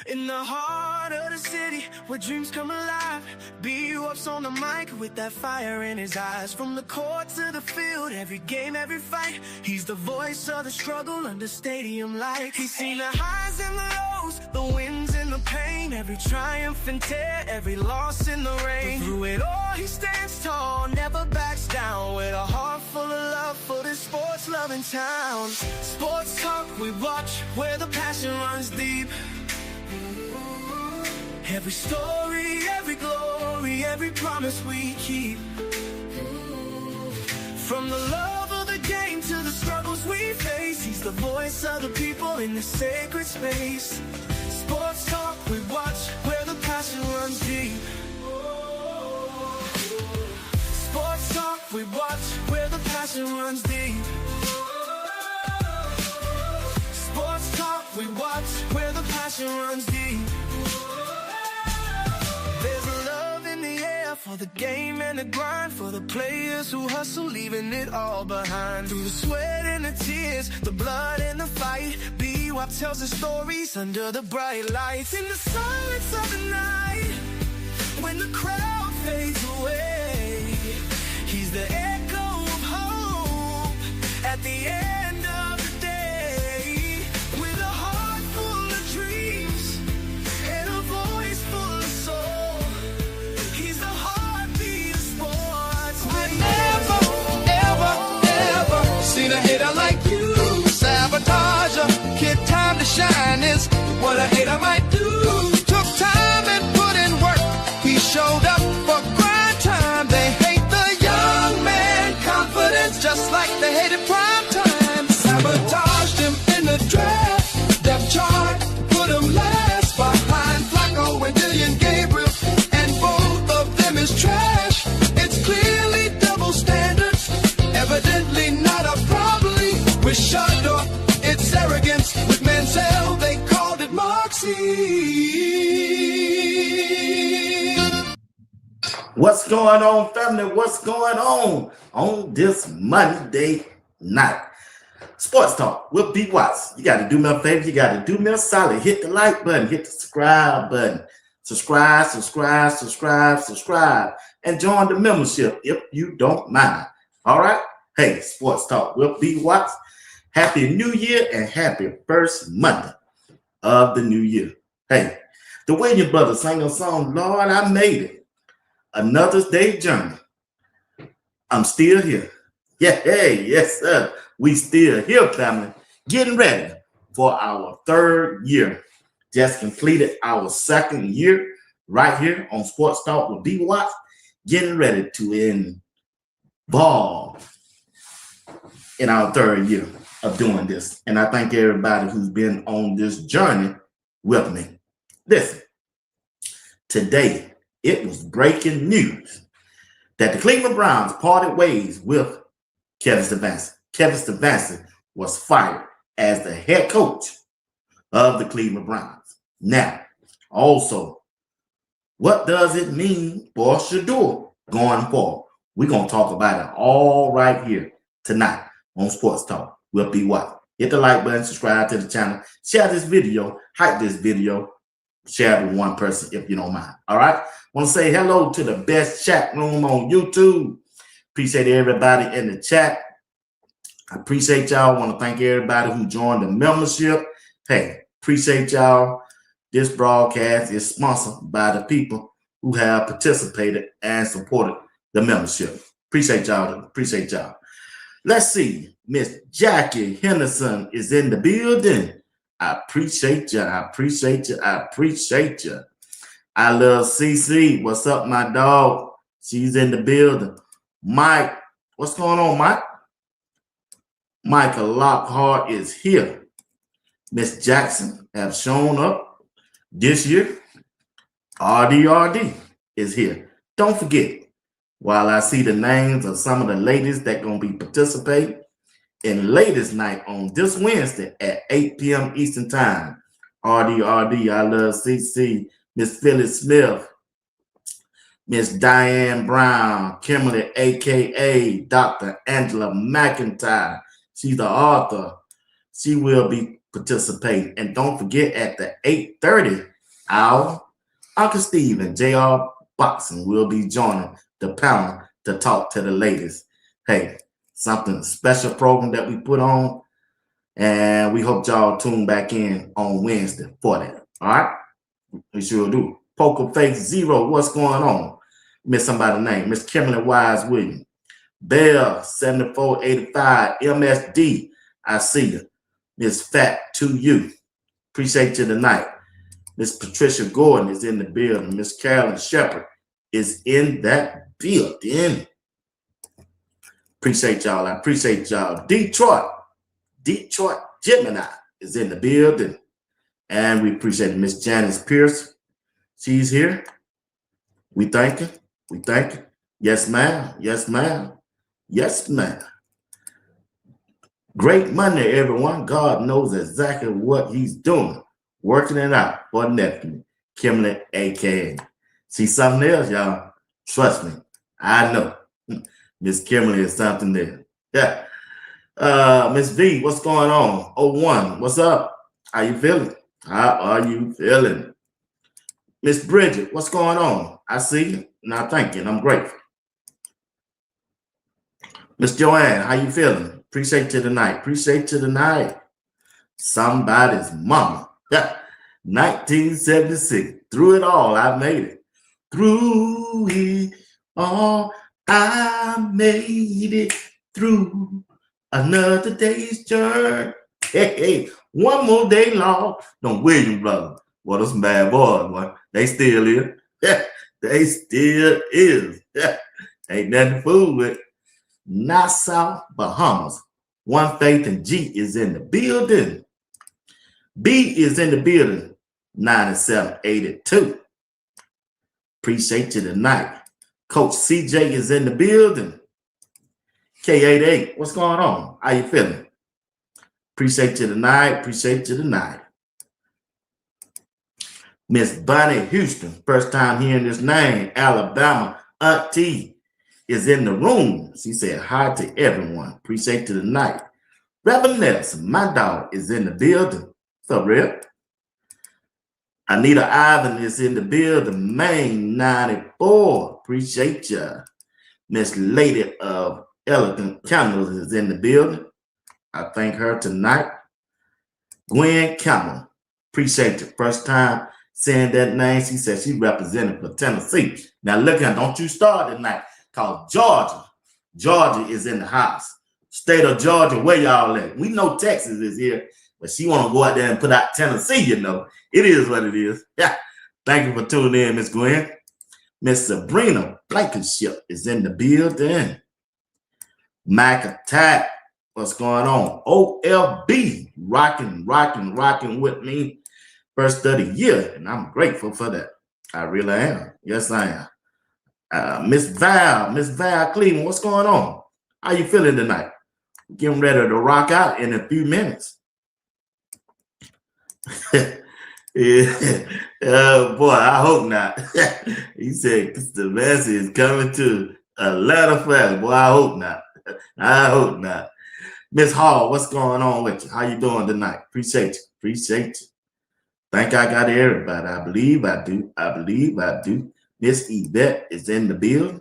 In the heart of the city, where dreams come alive, B-Up's on the mic with that fire in his eyes. From the court to the field, every game, every fight, he's the voice of the struggle under stadium lights. He's seen the highs and the lows, the wins and the pain, every triumph and tear, every loss in the rain. But through it all, he stands tall, never backs down, with a heart full of love for this sports-loving town. Sports talk we watch, where the passion runs deep. Every story, every glory, every promise we keep. From the love of the game to the struggles we face, he's the voice of the people in the sacred space. Sports talk we watch, where the passion runs deep. Sports talk we watch, where the passion runs deep. Sports talk we watch, where the passion runs deep. There's a love in the air for the game and the grind, for the players who hustle, leaving it all behind. Through the sweat and the tears, the blood and the fight, B-Wop tells the stories under the bright lights. In the silence of the night, when the crowd fades away, he's the echo of hope at the end of the day. With a heart full of dreams and a voice full of soul, he's the heartbeat of sports. I never, ever, ever seen a hater like you. Sabotager, kid, time to shine is what a hater might do. Took time and put in work. He showed up for grind time. They hate the young man confidence, just like they hated prime time. Sabotaged him in the draft, depth chart, put him last behind Flacco and Dillian Gabriel, and both of them is trash. It's clearly double standards, evidently not a problem with Shedeur. It's arrogance with Mansell, they called it Moxie. What's going on, family? What's going on this Monday night? Sports Talk with B. Watts. You got to do me a favor. You got to do me a solid. Hit the like button. Hit the subscribe button. Subscribe, and join the membership if you don't mind. All right? Hey, Sports Talk with B. Watts. Happy New Year and happy first Monday of the new year. Hey, the Williams brothers sang a song, Lord, I made it. Another day journey. I'm still here. Yeah, hey, yes, sir. We still here, family. Getting ready for our third year. Just completed our second year right here on Sports Talk with B. Watts. Getting ready to involve in our third year of doing this. And I thank everybody who's been on this journey with me. Listen, today it was breaking news that the Cleveland Browns parted ways with Kevin Stefanski. Kevin Stefanski was fired as the head coach of the Cleveland Browns. Now, also, what does it mean for Shedeur going forward? We're going to talk about it all right here tonight on Sports Talk. We'll be what? Hit the like button, subscribe to the channel, share this video, hype this video, share it with one person if you don't mind. All right? Want to say hello to the best chat room on YouTube. Appreciate everybody in the chat. I appreciate y'all. Want to thank everybody who joined the membership. Hey, appreciate y'all. This broadcast is sponsored by the people who have participated and supported the membership. Appreciate y'all. Appreciate y'all. Let's see. Miss Jackie Henderson is in the building. I appreciate you. I appreciate you. I appreciate you. I love CC. What's up, my dog? She's in the building. Mike, what's going on, Mike? Michael Lockhart is here. Miss Jackson have shown up this year. RDRD is here. Don't forget, while I see the names of some of the ladies that going to be participating in ladies night on this Wednesday at 8 p.m. Eastern Time. RDRD, I love CC, Miss Phyllis Smith, Miss Diane Brown, Kimberly, a.k.a. Dr. Angela McIntyre. She's the author. She will be participating. And don't forget at the 8:30 hour, Uncle Steve and JR Boxing will be joining the panel to talk to the ladies. Hey, something special program that we put on, and we hope y'all tune back in on Wednesday for that. All right, we sure do. Poker Face Zero, what's going on? Miss somebody's name, Miss Kimberly Wise Williams. Bell 7485 MSD, I see you. Miss Fat to you. Appreciate you tonight. Miss Patricia Gordon is in the building. Miss Carolyn Shepherd is in that building. Appreciate y'all. I appreciate y'all. Detroit Gemini is in the building. And we appreciate Miss Janice Pierce. She's here. We thank you. We thank you. Yes, ma'am. Yes, ma'am. Yes, ma'am. Great Monday, everyone. God knows exactly what he's doing. Working it out for nephew, Kimberly, a.k.a. See something else, y'all? Trust me. I know. Miss Kimberly is something there. Yeah. Miss V, what's going on? 01, what's up? How you feeling? How are you feeling? Miss Bridget, what's going on? I see you. Now thank you, and I'm grateful. Miss Joanne, how you feeling? Appreciate you tonight. Appreciate you tonight. Somebody's mama. 1976. Through it all, I made it. Through it all, I made it through another day's journey. Hey, one more day long. Them Williams brothers. Well, those bad boys, boy. They still is. They still is. Ain't nothing to fool with. Nassau, Bahamas. One Faith and G is in the building. B is in the building. 9782. Appreciate you tonight. Coach CJ is in the building. K88, what's going on? How you feeling? Appreciate you tonight. Appreciate you tonight. Miss Bonnie Houston, first time hearing this name, Alabama Auntie is in the room. She said hi to everyone. Appreciate you tonight. Reverend Nelson, my dog, is in the building. What's up, Rip? Anita Ivan is in the building. Maine 94. Appreciate you. Miss Lady of Elegant Candles is in the building. I thank her tonight. Gwen Campbell. Appreciate you. First time saying that name. She said she represented for Tennessee. Now look at, don't you start tonight. Called Georgia is in the house. State of Georgia, where y'all at? We know Texas is here, but she want to go out there and put out Tennessee, you know. It is what it is. Yeah. Thank you for tuning in, Miss Gwen. Miss Sabrina Blankenship is in the building. Mac Attack, what's going on? OLB, rocking with me. First of the year, and I'm grateful for that. I really am. Yes, I am. Miss Val Cleveland, what's going on? How you feeling tonight? Getting ready to rock out in a few minutes. Yeah. Boy, I hope not. He said Stefanski is coming to Atlanta fast. Boy, I hope not. I hope not. Miss Hall, what's going on with you? How you doing tonight? Appreciate you. Appreciate you. Think I got everybody. I believe I do. I believe I do. Miss Yvette is in the building.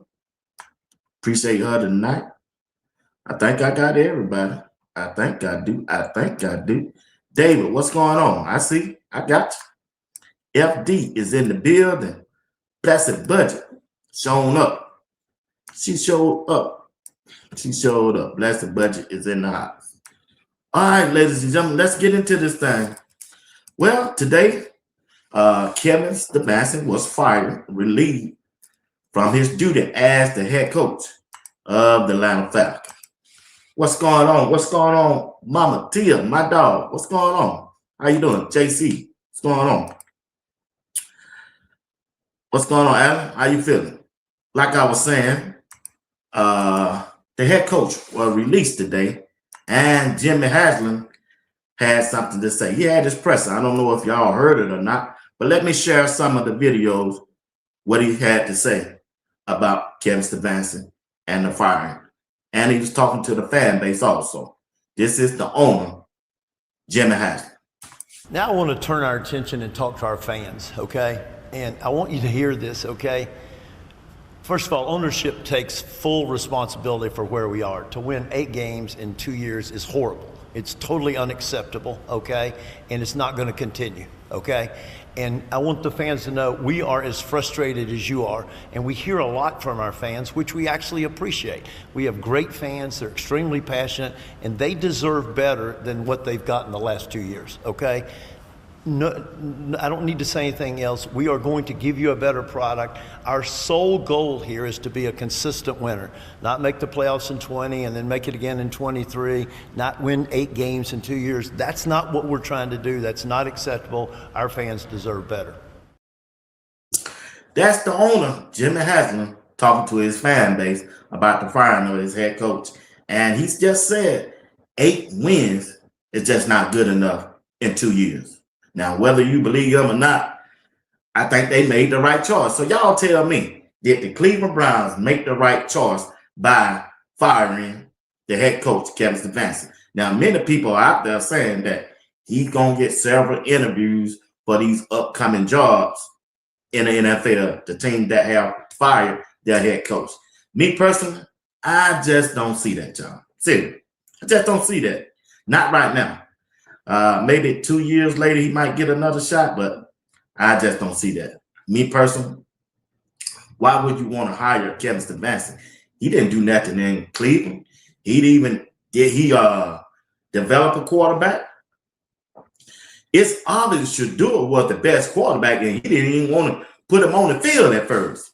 Appreciate her tonight. I think I got everybody. I think I do. I think I do. David, what's going on? I see. I got you. FD is in the building. Blessed Budget showing up. She showed up. She showed up. Blessed Budget is in the house. All right, ladies and gentlemen, let's get into this thing. Well, today, Kevin Stefanski was fired, relieved from his duty as the head coach of the Atlanta Falcons. What's going on? What's going on, Mama Tia, my dog? What's going on? How you doing, JC? What's going on? What's going on, Alan? How you feeling? Like I was saying, the head coach was released today, and Jimmy Haslam had something to say. He had his presser. I don't know if y'all heard it or not, but let me share some of the videos, what he had to say about Kevin Stefanski and the firing. And he was talking to the fan base also. This is the owner, Jimmy Haslam. Now I want to turn our attention and talk to our fans, okay? And I want you to hear this, okay? First of all, ownership takes full responsibility for where we are. To win 8 games in 2 years is horrible. It's totally unacceptable, okay? And it's not going to continue, okay? And I want the fans to know we are as frustrated as you are, and we hear a lot from our fans, which we actually appreciate. We have great fans, they're extremely passionate, and they deserve better than what they've gotten the last 2 years, okay? No, I don't need to say anything else. We are going to give you a better product. Our sole goal here is to be a consistent winner, not make the playoffs in 20 and then make it again in 23, not win 8 games in 2 years. That's not what we're trying to do. That's not acceptable. Our fans deserve better. That's the owner, Jimmy Haslam, talking to his fan base about the firing of his head coach. And he's just said 8 wins is just not good enough in 2 years. Now, whether you believe them or not, I think they made the right choice. So y'all tell me, did the Cleveland Browns make the right choice by firing the head coach, Kevin Stefanski? Now, many people are out there saying that he's going to get several interviews for these upcoming jobs in the NFL, the team that have fired their head coach. Me personally, I just don't see that, John. Seriously, I just don't see that. Not right now. Maybe 2 years later, he might get another shot, but I just don't see that. Me personally, why would you want to hire Kevin Stefanski? He didn't do nothing in Cleveland. Did he develop a quarterback? It's obvious Shedeur was the best quarterback, and he didn't even want to put him on the field at first.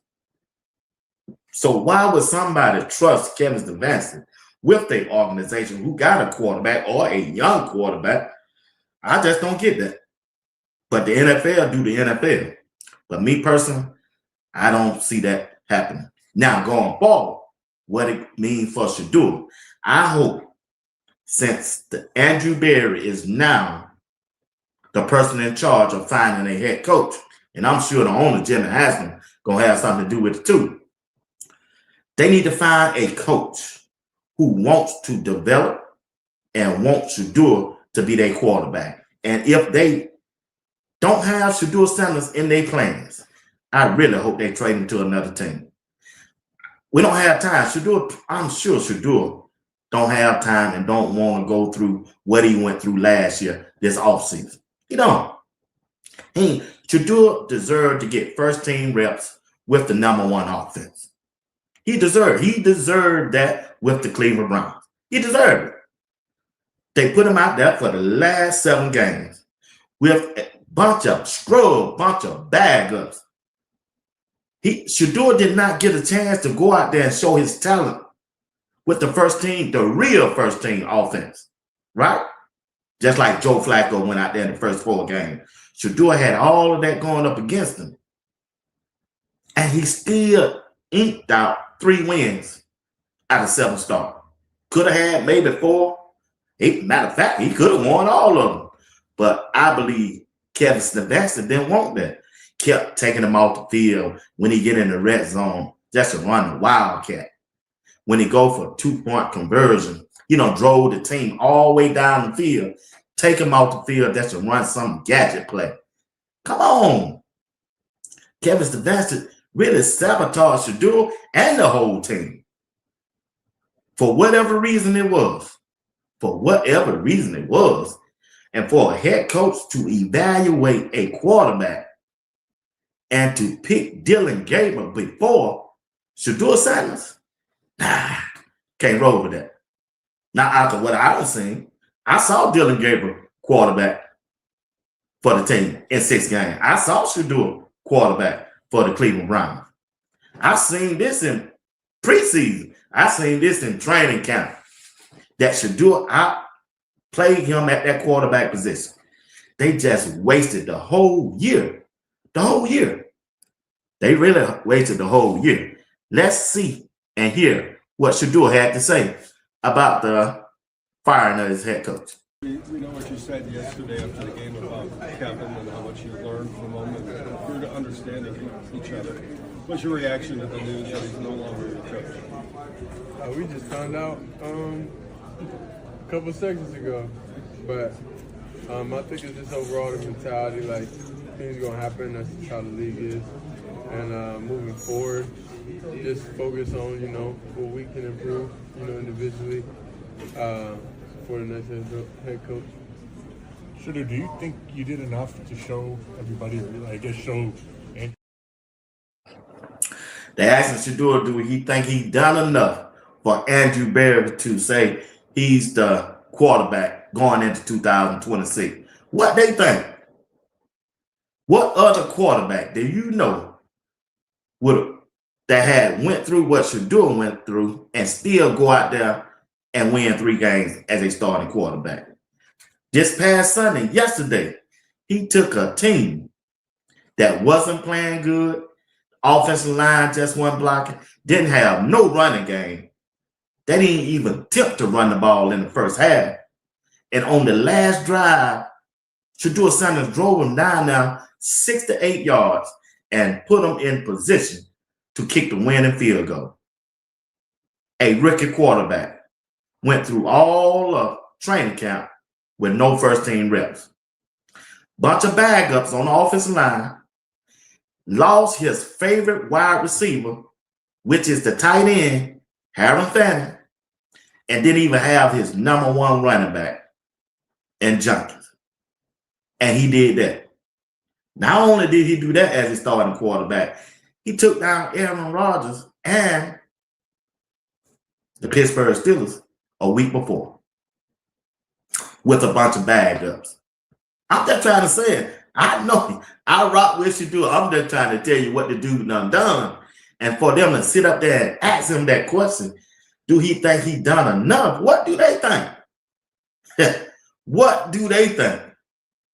So why would somebody trust Kevin Stefanski with the organization who got a quarterback or a young quarterback? I just don't get that. But the NFL do the NFL. But me personally, I don't see that happening. Now, going forward, what it means for Shedeur, I hope, since Andrew Berry is now the person in charge of finding a head coach, and I'm sure the owner, Jimmy Haslam, going to have something to do with it too, they need to find a coach who wants to develop and wants Shedeur to be their quarterback. And if they don't have Shedeur Sanders in their plans, I really hope they trade him to another team. We don't have time. I'm sure Shedeur don't have time and don't want to go through what he went through last year, this offseason. He don't. Shedeur deserved to get first-team reps with the #1 offense. He deserved that with the Cleveland Browns. He deserved it. They put him out there for the last 7 games with a bunch of scrub, bunch of bag-ups. Shedeur did not get a chance to go out there and show his talent with the first team, the real first team offense, right? Just like Joe Flacco went out there in the first 4 games. Shedeur had all of that going up against him. And he still inked out 3 wins out of 7 starts. Could have had maybe 4. Matter of fact, he could have won all of them. But I believe Kevin Stefanski didn't want that. Kept taking him off the field when he get in the red zone just to run the wildcat. When he go for a 2-point conversion, drove the team all the way down the field, take him off the field just to run some gadget play. Come on. Kevin Stefanski really sabotaged Shedeur and the whole team. For whatever reason it was. And for a head coach to evaluate a quarterback and to pick Dylan Gabriel before Shedeur Sanders, can't roll with that. Now, after what I was seeing, I saw Dylan Gabriel quarterback for the team in 6 games. I saw Shedeur quarterback for the Cleveland Browns. I've seen this in preseason. I've seen this in training camp. That Shedeur outplayed him at that quarterback position. They just wasted the whole year. The whole year. They really wasted the whole year. Let's see and hear what Shedeur had to say about the firing of his head coach. We know what you said yesterday after the game about Kevin and how much you learned from him and you're understanding each other. What's your reaction to the news that he's no longer your coach? We just found out a couple seconds ago, but I think it's just overall the mentality, like things gonna happen. That's just how the league is. And moving forward, just focus on what we can improve, individually for the next head coach. Shedeur, do you think you did enough to show everybody, or I guess show? They asked Shedeur, do he think he done enough for Andrew Berry to say he's the quarterback going into 2026? What they think? What other quarterback do you know that had went through what Shedeur went through and still go out there and win 3 games as a starting quarterback? This past Sunday, yesterday, he took a team that wasn't playing good, offensive line just wasn't blocking, didn't have no running game. They didn't even attempt to run the ball in the first half. And on the last drive, Shedeur Sanders drove him down now 6 to 8 yards and put him in position to kick the winning field goal. A rookie quarterback went through all of training camp with no first-team reps. Bunch of bag-ups on the offensive line. Lost his favorite wide receiver, which is the tight end, Harold Fanning, and didn't even have his number 1 running back in Jenkins. And he did that. Not only did he do that as his starting quarterback, he took down Aaron Rodgers and the Pittsburgh Steelers a week before with a bunch of bag-ups. I'm just trying to say it. I know I rock with Shedeur. I'm just trying to tell you what the dude done. And for them to sit up there and ask him that question, do he think he done enough? What do they think? What do they think?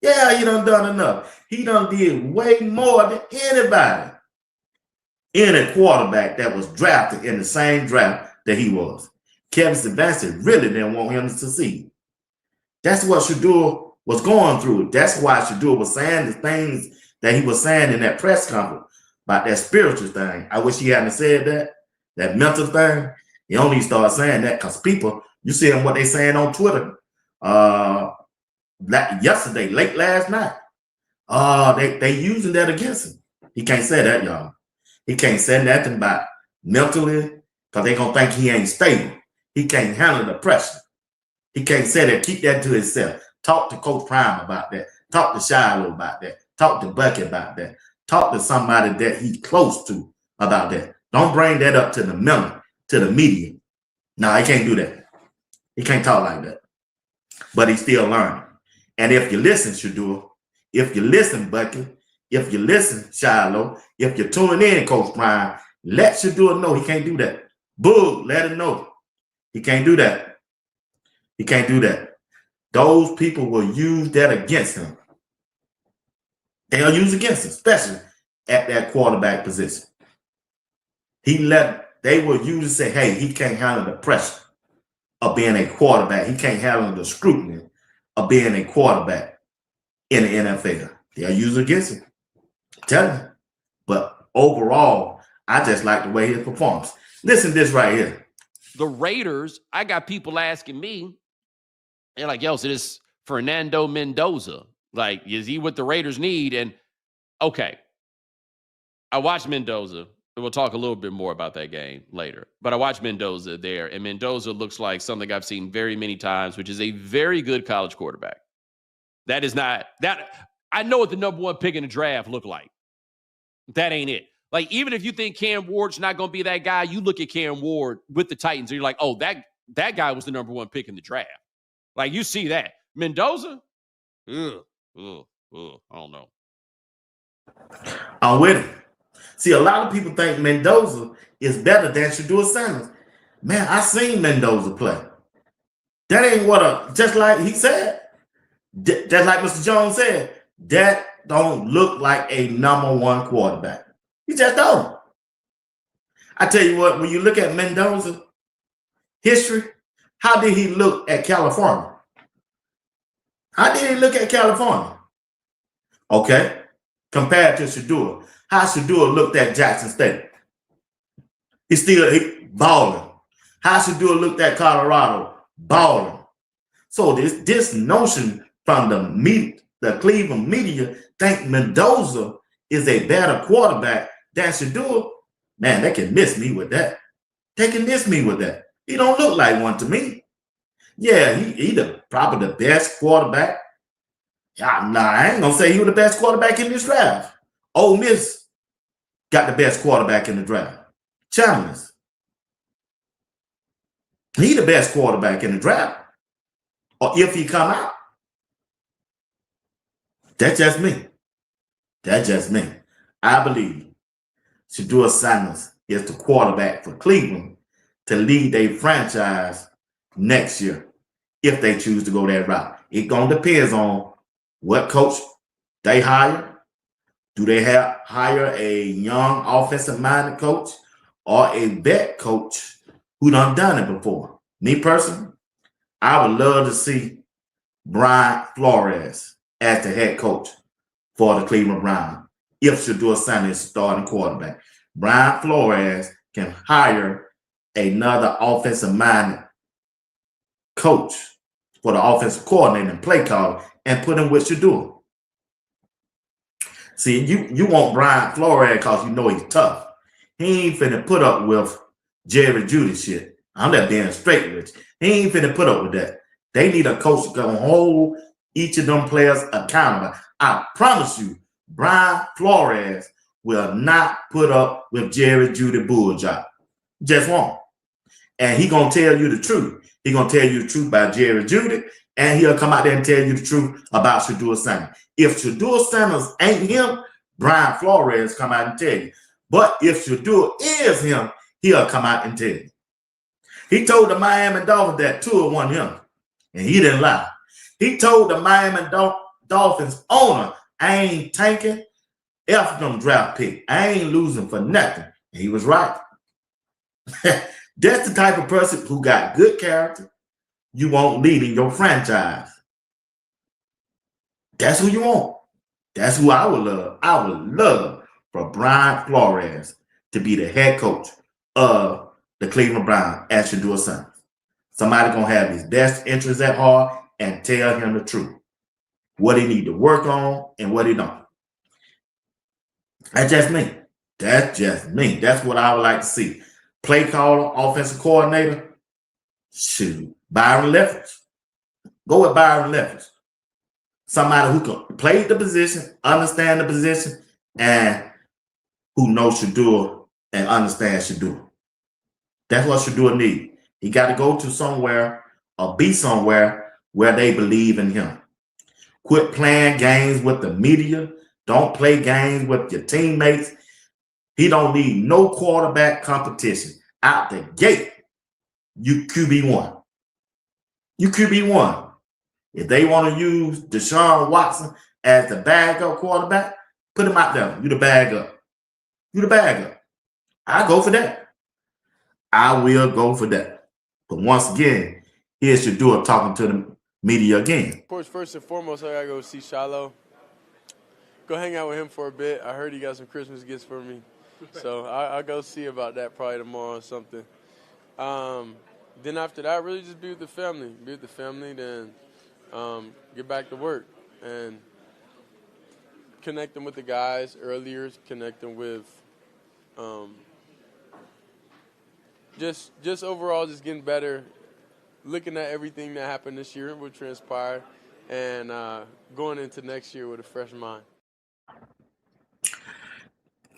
Yeah, he done enough. He done did way more than anybody. Any quarterback that was drafted in the same draft that he was. Kevin Stefanski really didn't want him to succeed. That's what Shedeur was going through. That's why Shedeur was saying the things that he was saying in that press conference about that spiritual thing. I wish he hadn't said that mental thing. He only started saying that because people, you see what they saying on Twitter yesterday, late last night. They using that against him. He can't say that, y'all. He can't say nothing about mentally because they gonna think he ain't stable. He can't handle the pressure. He can't say that. Keep that to himself. Talk to Coach Prime about that. Talk to Shiloh about that. Talk to Bucky about that. Talk to somebody that he's close to about that. Don't bring that up to the media. No, he can't do that. He can't talk like that. But he's still learning. And if you listen, Shedeur, if you listen, Bucky, if you listen, Shiloh, if you're tuning in, Coach Prime, let Shedeur know he can't do that. Boog, let him know. He can't do that. He can't do that. Those people will use that against him. They'll use against him, especially at that quarterback position. They will usually say, hey, he can't handle the pressure of being a quarterback. He can't handle the scrutiny of being a quarterback in the NFL. They'll use it against him. I'm telling you. But overall, I just like the way he performs. Listen to this right here. The Raiders, I got people asking me, they're like, yo, so this Fernando Mendoza, like, is he what the Raiders need? And okay, I watched Mendoza. We'll talk a little bit more about that game later. But I watched Mendoza there, and Mendoza looks like something I've seen very many times, which is a very good college quarterback. That is not that. I know what the number 1 pick in the draft looked like. That ain't it. Like, even if you think Cam Ward's not going to be that guy, you look at Cam Ward with the Titans, and you're like, oh, that guy was the number 1 pick in the draft. Like, you see that. Mendoza? I don't know. I'm with him. See, a lot of people think Mendoza is better than Shedeur Sanders. Man, I seen Mendoza play. That ain't just like he said, just like Mr. Jones said, that don't look like a number 1 quarterback. He just don't. I tell you what, when you look at Mendoza history, how did he look at California? How did he look at California? Okay, compared to Shedeur. How Shedeur looked at Jackson State. He balling. How Shedeur looked at Colorado, balling. So this notion from the Cleveland media think Mendoza is a better quarterback than Shedeur, man, they can miss me with that. They can miss me with that. He don't look like one to me. Yeah, he probably the best quarterback. Nah, I ain't gonna say he was the best quarterback in this draft. Ole Miss got the best quarterback in the draft. Chalmers. He the best quarterback in the draft. Or if he come out. That's just me. That's just me. I believe Shedeur Sanders is the quarterback for Cleveland to lead their franchise next year if they choose to go that route. It gonna depends on what coach they hire. Do they hire a young offensive-minded coach or a vet coach who done it before? Me personally, I would love to see Brian Flores as the head coach for the Cleveland Browns if Shedeur Sanders is starting quarterback. Brian Flores can hire another offensive-minded coach for the offensive coordinator and play caller and put him with Shedeur. See, you want Brian Flores because you know he's tough. He ain't finna put up with Jerry Judy shit. I'm just being straight with you. He ain't finna put up with that. They need a coach to go hold each of them players accountable. I promise you, Brian Flores will not put up with Jerry Judy bull job. Just won't. And he gonna tell you the truth. He gonna tell you the truth about Jerry Judy, and he'll come out there and tell you the truth about Shedeur Sanders. If Shedeur Sanders ain't him, Brian Flores come out and tell you. But if Shedeur is him, he'll come out and tell you. He told the Miami Dolphins that Tua won him, and he didn't lie. He told the Miami Dolphins owner, I ain't tanking F them draft pick. I ain't losing for nothing. And he was right. That's the type of person who got good character you want leading your franchise. That's who you want. That's who I would love. I would love for Brian Flores to be the head coach of the Cleveland Browns at Shedeur Sanders. Somebody gonna have his best interests at heart and tell him the truth. What he need to work on and what he don't. That's just me. That's just me. That's what I would like to see. Play caller, offensive coordinator. Shoot. Byron Leftwich. Go with Byron Leftwich. Somebody who can play the position, understand the position, and who knows Shedeur and understands Shedeur. That's what Shedeur needs. He got to go to somewhere or be somewhere where they believe in him. Quit playing games with the media. Don't play games with your teammates. He don't need no quarterback competition. Out the gate, you QB1. You QB1. If they want to use Deshaun Watson as the bag-up quarterback, put him out there. You the bag-up. You the bag-up. I go for that. I will go for that. But once again, here's Shedeur talking to the media again. Of course, first and foremost, I got to go see Shiloh. Go hang out with him for a bit. I heard he got some Christmas gifts for me. So I'll go see about that probably tomorrow or something. Then after that, really just be with the family. Be with the family, then get back to work. And connect them with the guys earlier, connect them with just overall just getting better, looking at everything that happened this year and what transpired, and going into next year with a fresh mind.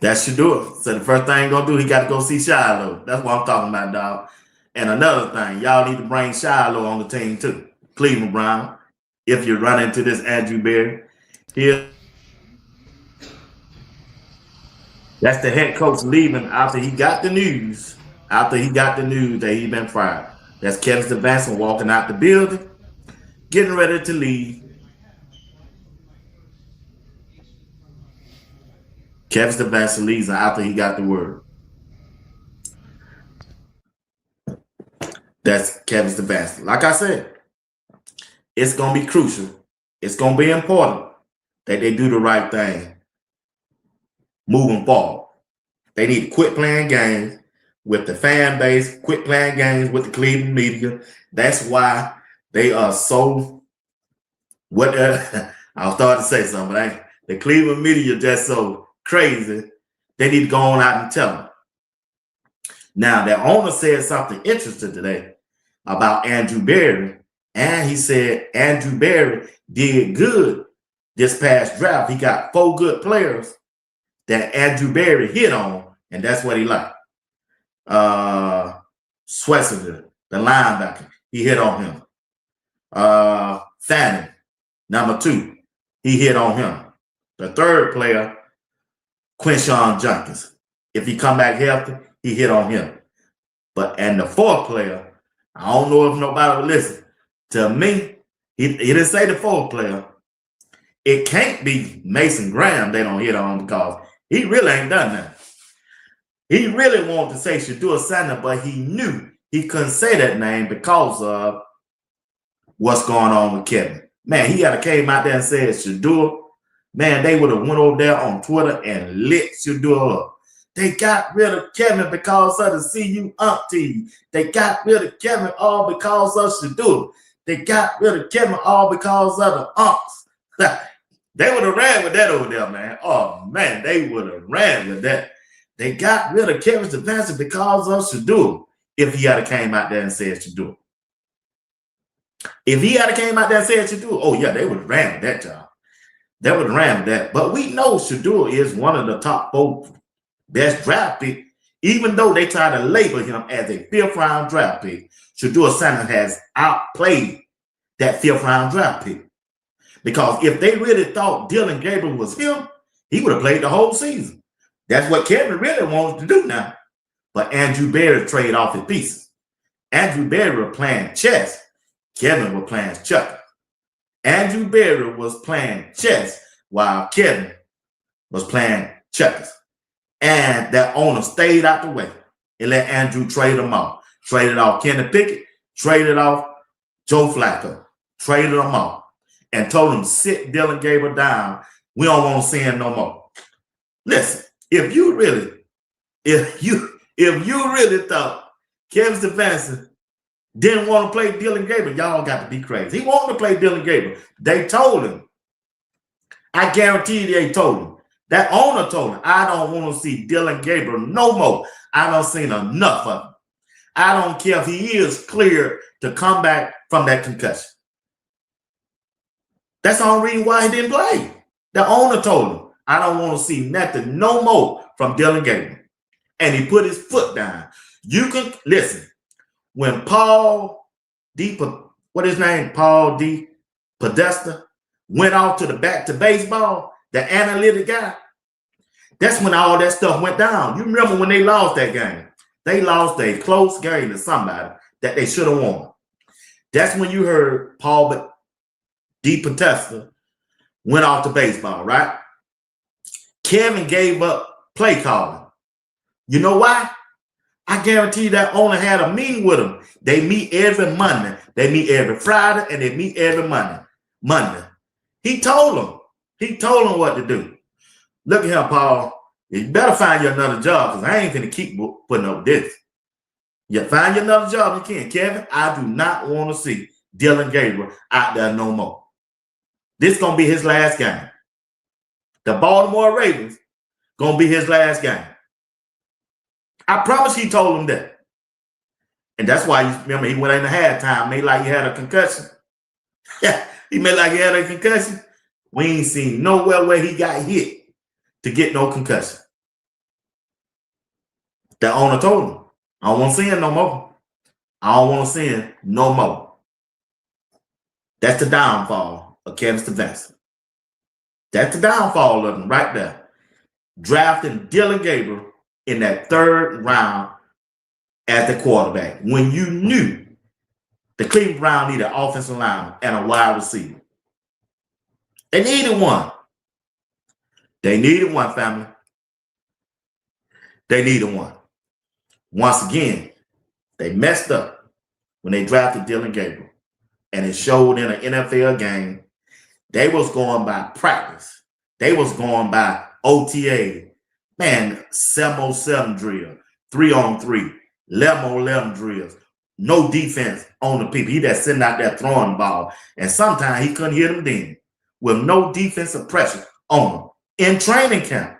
That's Shedeur. So the first thing he's going to do, he got to go see Shiloh. That's what I'm talking about, dog. And another thing, y'all need to bring Shiloh on the team too. Cleveland Brown. If you run into this Andrew Berry, that's the head coach leaving after he got the news. After he got the news that he'd been fired. That's Kevin Stefanski walking out the building, getting ready to leave. Kevin Stefanski leaves after he got the word. That's Kevin Stefanski. Like I said, it's going to be crucial. It's going to be important that they do the right thing moving forward. They need to quit playing games with the fan base, quit playing games with the Cleveland media. That's why they are so What I'll start to say something, but the Cleveland media just so crazy. They need to go on out and tell them. Now, the owner said something interesting today about Andrew Berry, and he said Andrew Berry did good this past draft. He got 4 good players that Andrew Berry hit on, and that's what he liked. Swessinger, the linebacker, he hit on him. Fanning, number 2, he hit on him. The third player, Quinshawn Jenkins, if he come back healthy, he hit on him. And the 4th player, I don't know if nobody will listen to me. He didn't say the 4th player. It can't be Mason Graham they don't hit on because he really ain't done that. He really wanted to say Shedeur Sanders, but he knew he couldn't say that name because of what's going on with Kevin. Man, he had came out there and said Shedeur. Man, they would have went over there on Twitter and lit Shedeur up. They got rid of Kevin because of the CU umpteen. They got rid of Kevin all because of Shedeur. They got rid of Kevin all because of the umps. They would have ran with that over there, man. Oh, man, they would have ran with that. They got rid of Kevin Stefanski because of Shedeur. If he had came out there and said Shedeur. If he had came out there and said Shedeur, oh, yeah, they would have ran with that job. They would have ran with that. But we know Shedeur is one of the top 4 best draft pick, even though they try to label him as a 5th round draft pick. Shedeur Sanders has outplayed that 5th round draft pick. Because if they really thought Dylan Gabriel was him, he would have played the whole season. That's what Kevin really wants to do now. But Andrew Berry traded off his pieces. Andrew Berry was playing chess. Kevin was playing checkers. Andrew Berry was playing chess while Kevin was playing checkers. And that owner stayed out the way and let Andrew trade them off. Traded off Kenny Pickett, traded off Joe Flacco, traded them off, and told him sit Dylan Gabriel down. We don't want to see him no more. Listen, if you really thought Kevin Stefanski didn't want to play Dylan Gabriel, y'all got to be crazy. He wanted to play Dylan Gabriel. They told him. I guarantee you they told him. That owner told him, I don't want to see Dylan Gabriel no more. I don't seen enough of him. I don't care if he is clear to come back from that concussion. That's the only reason why he didn't play. The owner told him, I don't want to see nothing no more from Dylan Gabriel. And he put his foot down. You can listen. When Paul D. Podesta went off to the back to baseball, the analytic guy, that's when all that stuff went down. You remember when they lost that game? They lost a close game to somebody that they should have won. That's when you heard Paul D. Podesta went off to baseball, right? Kevin gave up play calling. You know why? I guarantee that owner had a meeting with him. They meet every Monday. They meet every Friday, and they meet every Monday. He told them. He told them what to do. Look at him, Paul. You better find you another job because I ain't going to keep putting up with this. You find you another job you can. Kevin, I do not want to see Dylan Gabriel out there no more. This is going to be his last game. The Baltimore Ravens going to be his last game. I promise he told him that. And that's why, you remember, he went in the halftime, made like he had a concussion. Yeah, he made like he had a concussion. We ain't seen nowhere where he got hit to get no concussion. The owner told him, I don't want to see him no more. I don't want to see him no more. That's the downfall of Kevin Stefanski. That's the downfall of him right there. Drafting Dylan Gabriel in that 3rd round as the quarterback when you knew the Cleveland Browns needed an offensive lineman and a wide receiver. They needed one. They needed one, family. They needed one. Once again, they messed up when they drafted Dylan Gabriel. And it showed in an NFL game. They was going by practice. They was going by OTA. Man, 7-on-7 drill, 3-on-3, 11-on-11 drills, no defense on the people. He just sitting out there throwing the ball. And sometimes he couldn't hit them then with no defensive pressure on him in training camp.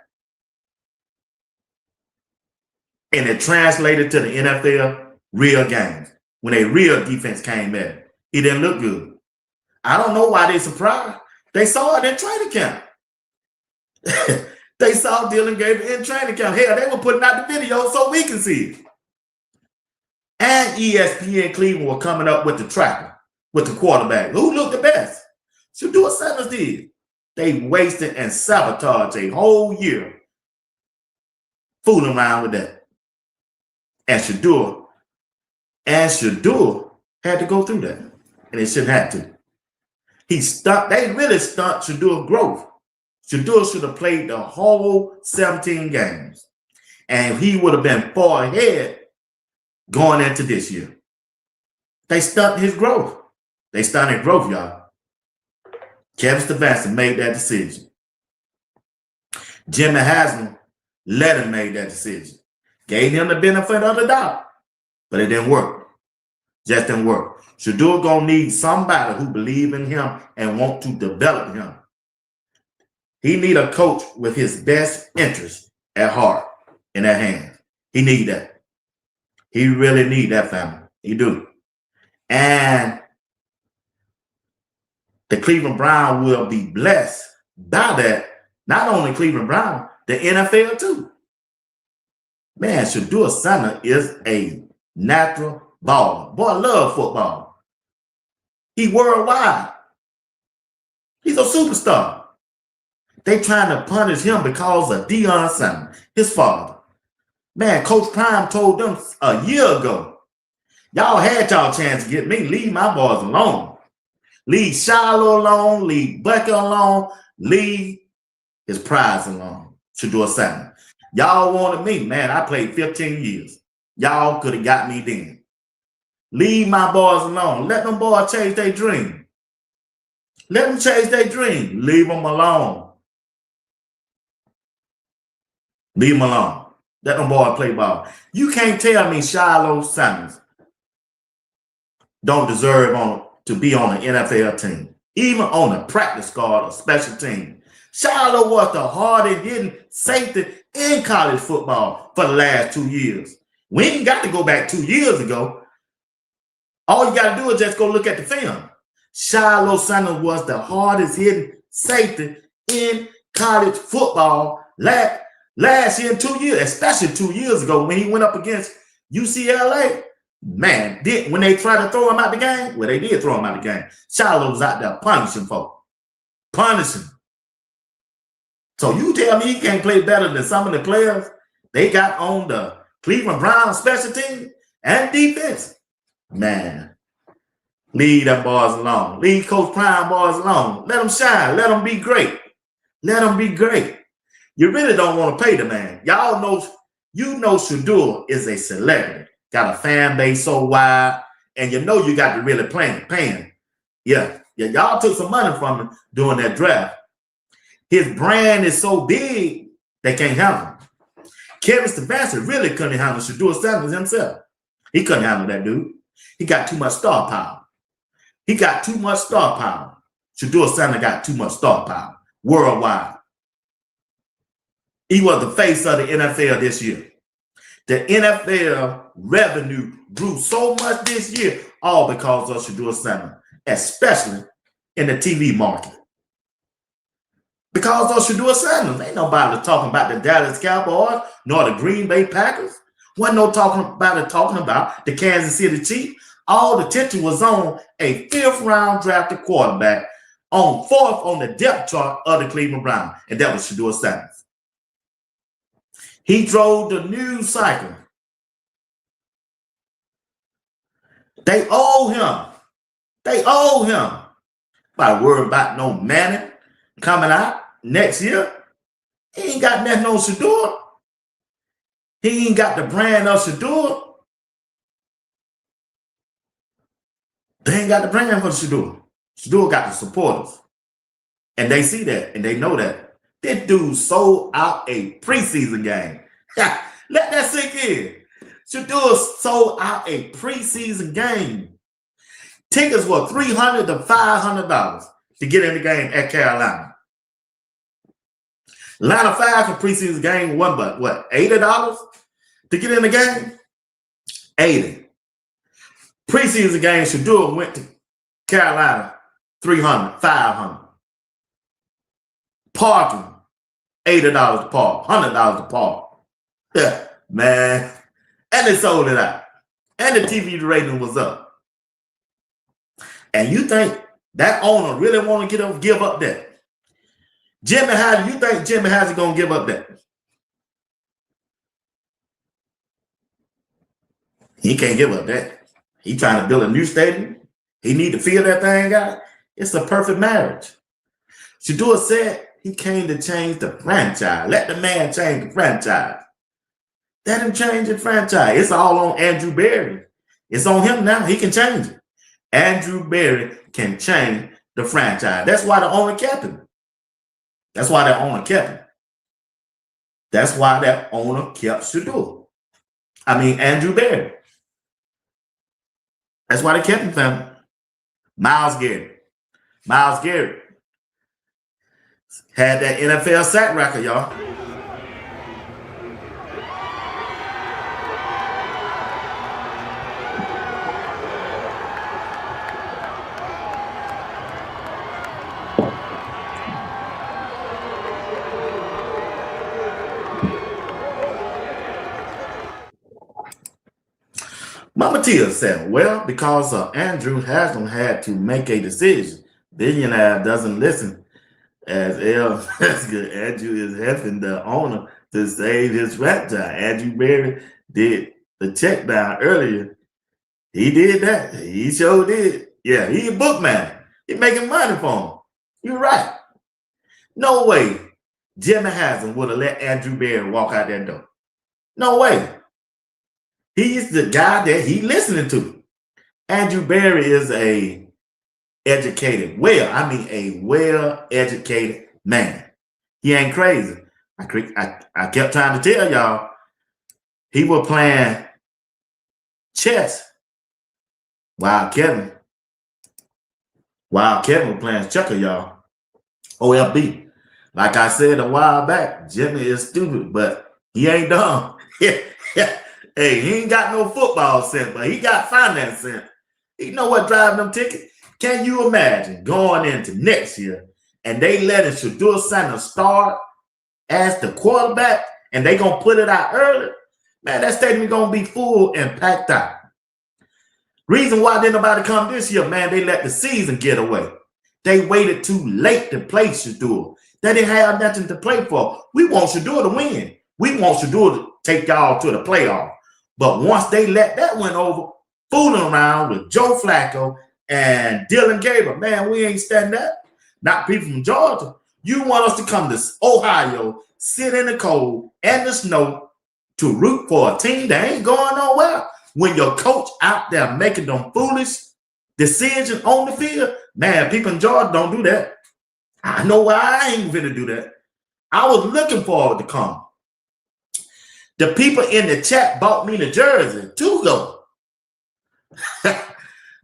And it translated to the NFL real games. When a real defense came at it, he didn't look good. I don't know why they're surprised. They saw it in training camp. They saw Dylan Gabriel in training camp. Hell, they were putting out the video so we can see it. And ESPN Cleveland were coming up with the tracker, with the quarterback. Who looked the best? Shedeur Sanders did. They wasted and sabotaged a whole year fooling around with that. And Shedeur had to go through that. And they shouldn't have to. They really stunted Shedeur's growth. Shedeur should have played the whole 17 games. And he would have been far ahead going into this year. They stunted his growth. They stunted growth, y'all. Kevin Stefanski made that decision. Jimmy Haslam let him make that decision. Gave him the benefit of the doubt. But it didn't work. Just didn't work. Shedeur gonna need somebody who believe in him and want to develop him. He need a coach with his best interest at heart in their hands. He need that. He really need that, family. He do. And the Cleveland Browns will be blessed by that. Not only Cleveland Browns, the NFL too. Man, Shedeur Sanders is a natural baller. Boy, I love football. He worldwide. He's a superstar. They trying to punish him because of Deion Sanders, his father. Man, Coach Prime told them a year ago, y'all had y'all chance to get me. Leave my boys alone. Leave Shiloh alone. Leave Bucky alone. Leave his prize alone. Shedeur Sanders. Y'all wanted me. Man, I played 15 years. Y'all could have got me then. Leave my boys alone. Let them boys chase their dream. Let them chase their dream. Leave them alone. Leave them alone. Let them boys play ball. You can't tell me Shiloh Sanders don't deserve to be on an NFL team, even on a practice squad or special team. Shiloh was the hardest hitting safety in college football for the last 2 years. We ain't got to go back 2 years ago. All you got to do is just go look at the film. Shiloh Sanders was the hardest hitting safety in college football last year in 2 years, especially 2 years ago when he went up against UCLA. Man, when they tried to throw him out the game, well, they did throw him out the game. Shiloh was out there punishing folks. Punishing. So you tell me he can't play better than some of the players they got on the Cleveland Browns special team and defense? Man, leave them boys alone. Leave Coach Prime boys alone. Let them shine. Let them be great. Let them be great. You really don't want to pay the man. Y'all know, you know Shedeur is a celebrity. Got a fan base so wide, and you know you got to really paying. Yeah, y'all took some money from him during that draft. His brand is so big, they can't handle him. Kevin Stefanski really couldn't handle Shedeur Sanders himself. He couldn't handle that dude. He got too much star power. He got too much star power. Shedeur Sanders got too much star power worldwide. He was the face of the NFL this year. The NFL revenue grew so much this year, all because of Shedeur Sanders, especially in the TV market. Because of Shedeur Sanders, ain't nobody talking about the Dallas Cowboys nor the Green Bay Packers. Wasn't no talking about the Kansas City Chiefs. All the attention was on a 5th round drafted quarterback on 4th on the depth chart of the Cleveland Browns, and that was Shedeur Sanders. He drove the news cycle. They owe him. They owe him. By worry about no Manning coming out next year. He ain't got nothing on Shedeur. He ain't got the brand of Shedeur. They ain't got the brand for Shedeur. Shedeur got the supporters. And they see that and they know that. This dude sold out a preseason game. Let that sink in. Shedeur sold out a preseason game. Tickets were $300 to $500 to get in the game at Carolina. Line of 5 for preseason game, what, $80 to get in the game? 80. Preseason game, Shedeur went to Carolina, $300, $500. Parking, $80 to park, $100 to park. Yeah, man. And they sold it out. And the TV rating was up. And you think that owner really want to give up that? Jimmy Hazard, you think Jimmy Hazard going to give up that? He can't give up that. He trying to build a new stadium. He need to fill that thing out. It's a perfect marriage. Shedeur said he came to change the franchise. Let the man change the franchise. Let him change the franchise. It's all on Andrew Berry. It's on him now. He can change it. Andrew Berry can change the franchise. That's why the owner kept him. That's why that owner kept him. That's why that owner kept Shedeur. Andrew Berry. That's why they kept him, family. Myles Garrett. Myles Garrett had that NFL sack record, y'all. Mama Tia said, well, because Andrew Haslam had to make a decision. Billionaire doesn't listen. As L. Andrew is helping the owner to save his franchise. Andrew Berry did the check down earlier. He did that. He sure did. Yeah, he a bookman. He making money for him. You're right. No way Jimmy Haslam would have let Andrew Berry walk out that door. No way. He's the guy that he listening to. Andrew Berry is a well-educated man. He ain't crazy. I kept trying to tell y'all, he was playing chess while Kevin was playing checker, y'all. OLB. Like I said a while back, Jimmy is stupid, but he ain't dumb. Hey, he ain't got no football sense, but he got finance sense. He know what driving them tickets. Can you imagine going into next year and they letting Shedeur Sanders start as the quarterback and they gonna put it out early? Man, that stadium gonna be full and packed out. Reason why didn't nobody come this year, man, they let the season get away. They waited too late to play Shedeur. They didn't have nothing to play for. We want Shedeur to win. We want Shedeur to take y'all to the playoff. But once they let that one over, fooling around with Joe Flacco and Dylan Gabriel, man, we ain't standing up. Not people from Georgia. You want us to come to Ohio, sit in the cold and the snow to root for a team that ain't going nowhere when your coach out there making them foolish decisions on the field? Man, people in Georgia don't do that. I know why I ain't gonna do that. I was looking forward to come. The people in the chat bought me the jersey to go.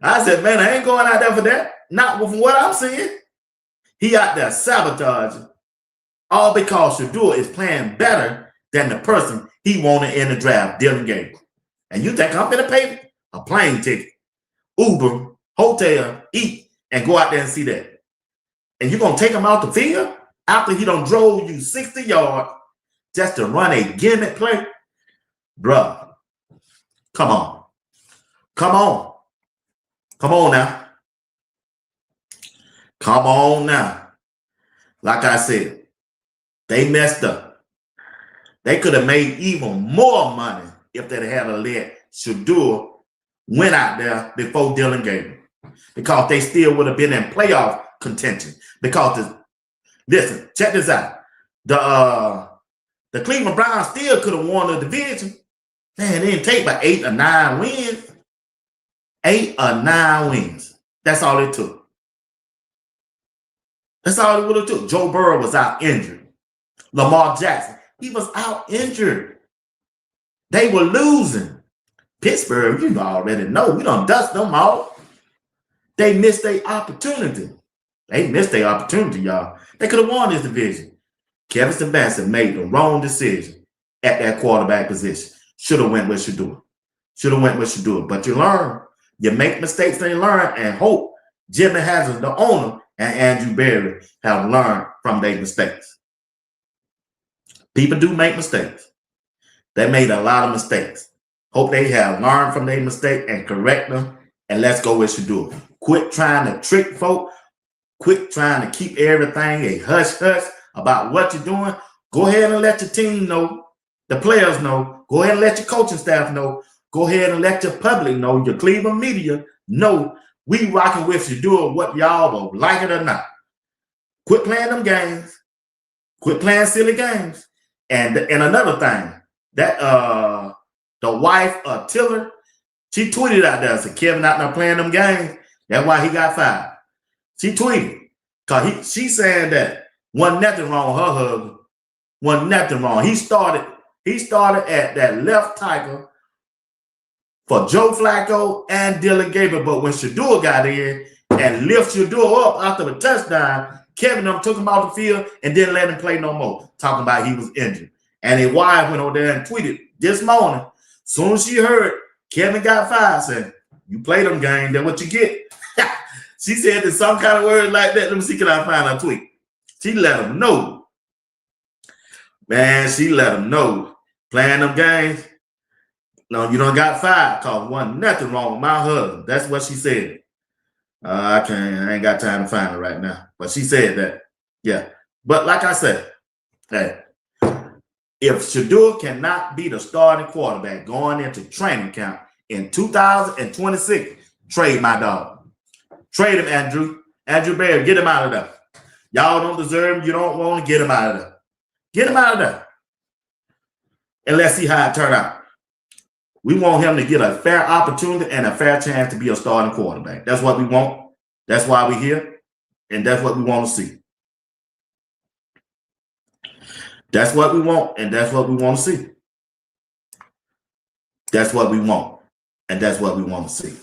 I said, man, I ain't going out there for that. Not from what I'm seeing. He out there sabotaging. All because Shedeur is playing better than the person he wanted in the draft, Dylan Gabriel. And you think I'm going to pay a plane ticket, Uber, hotel, eat, and go out there and see that? And you're going to take him out the field after he done drove you 60 yards just to run a gimmick play? Bruh, come on. Come on. Come on now. Come on now. Like I said, they messed up. They could have made even more money if they had let Shedeur went out there before Dylan Gabriel. Because they still would have been in playoff contention. Because, listen, check this out. The Cleveland Browns still could have won the division. Man, they didn't take but 8 or 9 wins. 8 or 9 wins. That's all it took. That's all it would have took. Joe Burrow was out injured. Lamar Jackson, he was out injured. They were losing. Pittsburgh, you already know. We done dust them all. They missed their opportunity. They missed their opportunity, y'all. They could have won this division. Kevin Stefanski made the wrong decision at that quarterback position. Should have went with Shedeur. Should have went with Shedeur. But you learn. You make mistakes and you learn, and hope Jimmy Hazard, the owner, and Andrew Berry have learned from their mistakes. People do make mistakes. They made a lot of mistakes. Hope they have learned from their mistake and correct them, and let's go with Shedeur. Quit trying to trick folk. Quit trying to keep everything a hush-hush about what you're doing. Go ahead and let your team know, the players know. Go ahead and let your coaching staff know. Go ahead and let your public know, your Cleveland media know we rocking with Shedeur, what y'all will like it or not. Quit playing them games. Quit playing silly games. And another thing, that the wife of Tiller, she tweeted out there, said Kevin out there playing them games. That's why he got fired. She tweeted, because she saying that wasn't nothing wrong with her husband. Wasn't nothing wrong. He started at that left tackle for Joe Flacco and Dylan Gabriel. But when Shedeur got in and lifted Shedeur up after the touchdown, Kevin took him off the field and didn't let him play no more, talking about he was injured. And his wife went over there and tweeted this morning, soon as she heard Kevin got fired, said, you play them games, then what you get? She said in some kind of word like that. Let me see, can I find her tweet? She let him know. Man, she let him know. Playing them games, no, you don't got fired because wasn't nothing wrong with my husband. That's what she said. I ain't got time to find her right now. But she said that. Yeah. But like I said, hey, if Shedeur cannot be the starting quarterback going into training camp in 2026, trade my dog. Trade him, Andrew. Andrew Berry, get him out of there. Y'all don't deserve him. You don't want to get him out of there. Get him out of there. And let's see how it turns out. We want him to get a fair opportunity and a fair chance to be a starting quarterback. That's what we want. That's why we're here. And that's what we want to see. That's what we want, and that's what we want to see. That's what we want, and that's what we want to see.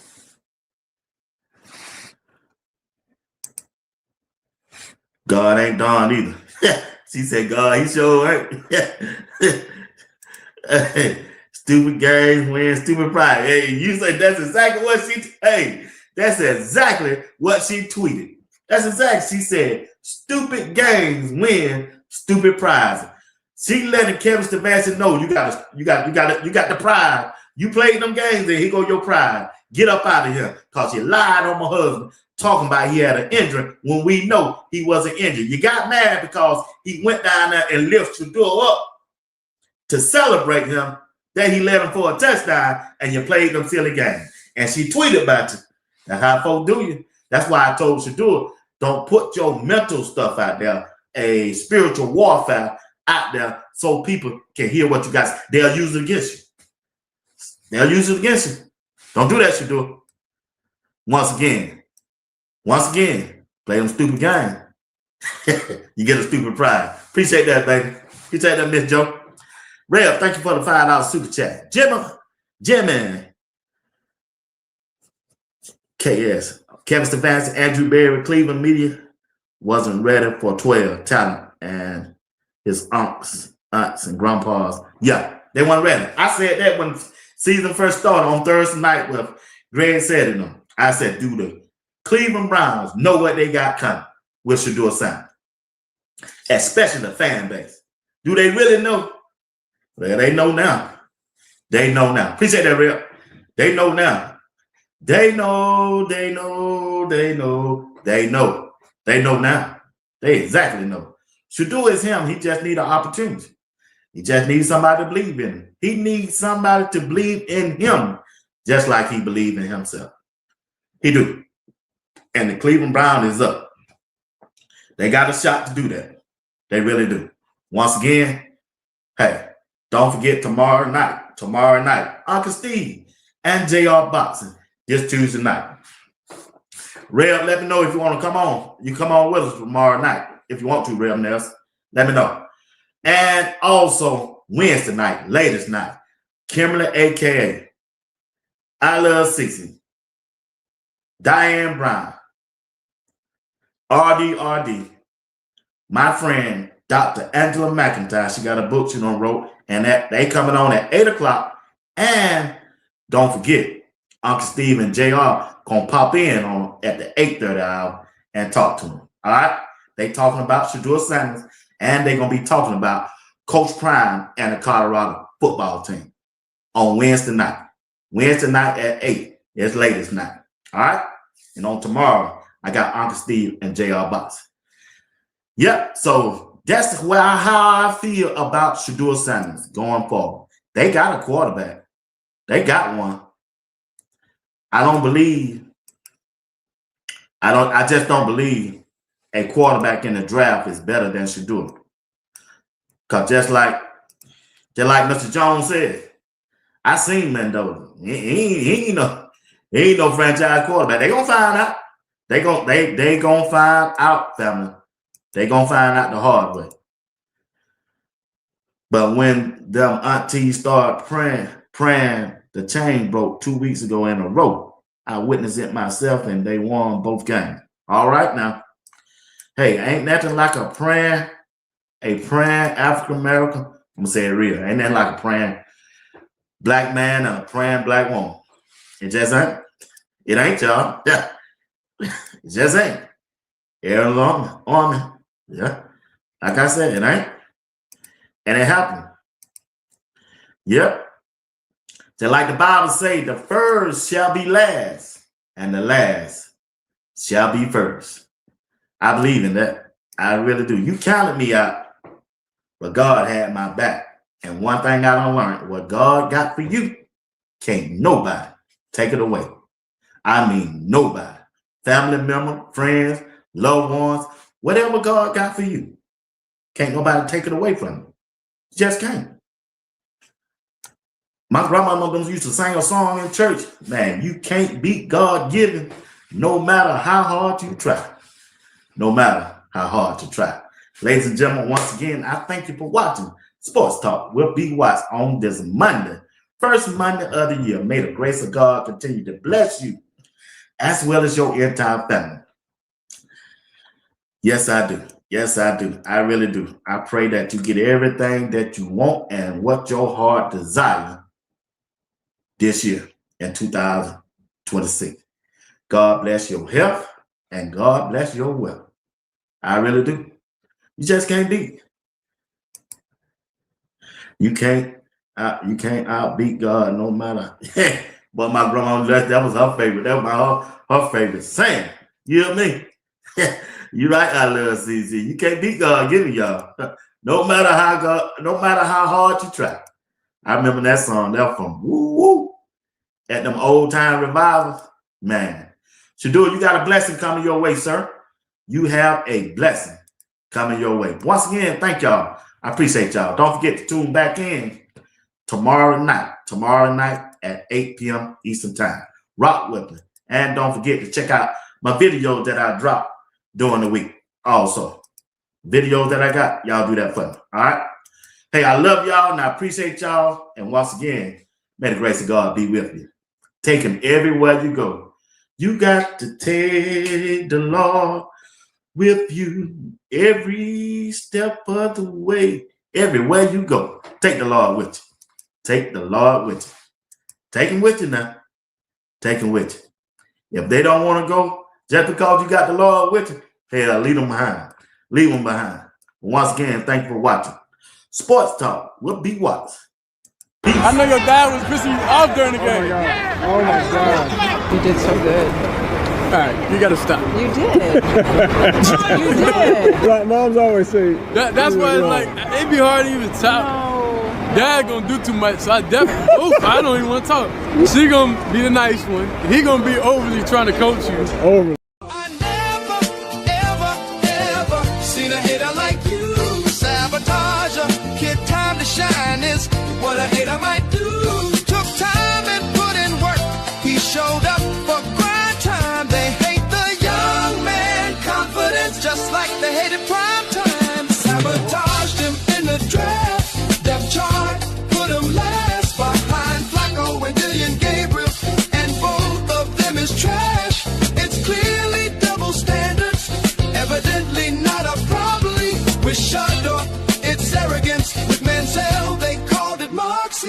God ain't done either. She said, God, he sure ain't. Stupid games win, stupid pride. Hey, you said that's exactly what that's exactly what she tweeted. That's exactly, she said, stupid games win, stupid prizes. She letting Kevin Stefanski know you got the prize. You played them games, and here go your prize. Get up out of here, because you lied on my husband, talking about he had an injury when we know he wasn't injured. You got mad because he went down there and lifted Shedeur up to celebrate him that he led him for a touchdown, and you played them silly games. And she tweeted about you. That's how folks do you. That's why I told Shedeur, don't put your mental stuff out there, a spiritual warfare out there, so people can hear what you got. They'll use it against you. They'll use it against you. Don't do that, Shedeur. Once again, play them stupid games. You get a stupid prize. Appreciate that, baby. Appreciate that, Miss Joe. Rev, thank you for the $5 super chat. Jimmy. KS. Kevin Stefanski, Andrew Berry, Cleveland media wasn't ready for 12 talent and his aunts and grandpas. Yeah, they weren't ready. I said that when season first started on Thursday night with Greg said to them. I said, do the Cleveland Browns know what they got coming with Shedeur sign? Especially the fan base. Do they really know? Well, they know now. They know now. Appreciate that, Real. They know now. They know now. They exactly know. Shedeur is him. He just need an opportunity. He just needs somebody to believe in him. He needs somebody to believe in him just like he believed in himself. He do. And the Cleveland Browns is up. They got a shot to do that. They really do. Once again, hey, don't forget tomorrow night, Uncle Steve and JR Boxing this Tuesday night. Rev, let me know if you want to come on. You come on with us tomorrow night. If you want to, Rev Nels, let me know. And also Wednesday night, latest night, Kimberly, a.k.a. I Love 60, Diane Brown, RD, my friend, Dr. Angela McIntyre. She got a book she done wrote, and that they coming on at 8 o'clock. And don't forget, Uncle Steve and JR gonna pop in on at the 8:30 hour and talk to them. All right? They talking about Shedeur Sanders, and they gonna be talking about Coach Prime and the Colorado football team on Wednesday night. Wednesday night at 8. It's latest night. All right? And on tomorrow, I got Uncle Steve and JR Box. Yep, so that's how I feel about Shedeur Sanders going forward. They got a quarterback. They got one. I just don't believe a quarterback in the draft is better than Shedeur. Because just like Mr. Jones said, I seen Mendoza. He ain't no franchise quarterback. They gonna find out. They gonna find out, family. They gonna find out the hard way. But when them aunties start praying, the chain broke 2 weeks ago in a row. I witnessed it myself, and they won both games. All right now. Hey, ain't nothing like a praying African American. I'm gonna say it real. Ain't nothing like a praying black man and a praying black woman. It just ain't. It ain't, y'all. Yeah. It just ain't. Arizona Army. Yeah. Like I said, it ain't. And it happened. Yep. Just like the Bible say, the first shall be last, and the last shall be first. I believe in that. I really do. You counted me out, but God had my back. And one thing I don't learn, what God got for you, can't nobody take it away. I mean, nobody. Family member, friends, loved ones, whatever God got for you, can't nobody take it away from you. Just can't. My grandmother used to sing a song in church. Man, you can't beat God given no matter how hard you try. No matter how hard you try. Ladies and gentlemen, once again, I thank you for watching Sports Talk with B. Watts on this Monday, first Monday of the year. May the grace of God continue to bless you as well as your entire family. Yes, I do. Yes, I do. I really do. I pray that you get everything that you want and what your heart desires this year in 2026. God bless your health and God bless your wealth. I really do. You just can't beat. You can't outbeat God no matter. But my grandma, that was her favorite. That was her favorite saying. You hear me? You right, I love CC. You can't beat God giving y'all. No matter how hard you try. I remember that song. That from woo woo at them old time revivals. Man, Shedeur, you got a blessing coming your way, sir. You have a blessing coming your way. Once again, thank y'all. I appreciate y'all. Don't forget to tune back in tomorrow night at 8 p.m. Eastern Time. Rock with me. And don't forget to check out my videos that I drop during the week. Also, videos that I got, y'all do that for me. All right? Hey, I love y'all and I appreciate y'all. And once again, may the grace of God be with you. Take him everywhere you go. You got to take the Lord with you every step of the way. Everywhere you go, take the Lord with you. Take the Lord with you. Take him with you now. Take him with you. If they don't want to go, just because you got the Lord with you, hell, leave them behind. Leave them behind. Once again, thank you for watching Sports Talk with B. Watts. Peace. I know your dad was pissing you off during the game. Oh my God. You did so good. All right, you gotta stop. You did. You did. Like moms always say. That's why it's like, it'd be hard to even talk. No. Dad gonna do too much, so I definitely, I don't even want to talk. She gonna be the nice one. He gonna be overly trying to coach you. Over. I never, ever seen a hater like you. Sabotager, kid, time to shine is what a hater might do. Took time and put in work. He showed up for grind time. They hate the young man confidence, just like they hated prime time. Sabotaged him in the draft. Depth chart, put him last behind Flacco and Dillian Gabriel.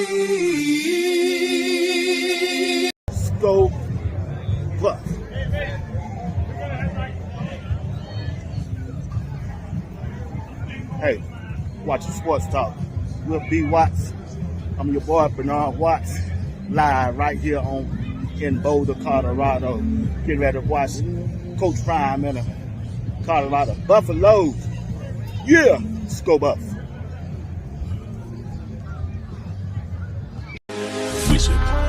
see. Scope Plus. Hey, watching Sports Talk. We're B. Watts. I'm your boy Bernard Watts, live right here in Boulder, Colorado. Getting ready to watch Coach Prime in Colorado Buffaloes. Yeah, let's go Buff. Wizard.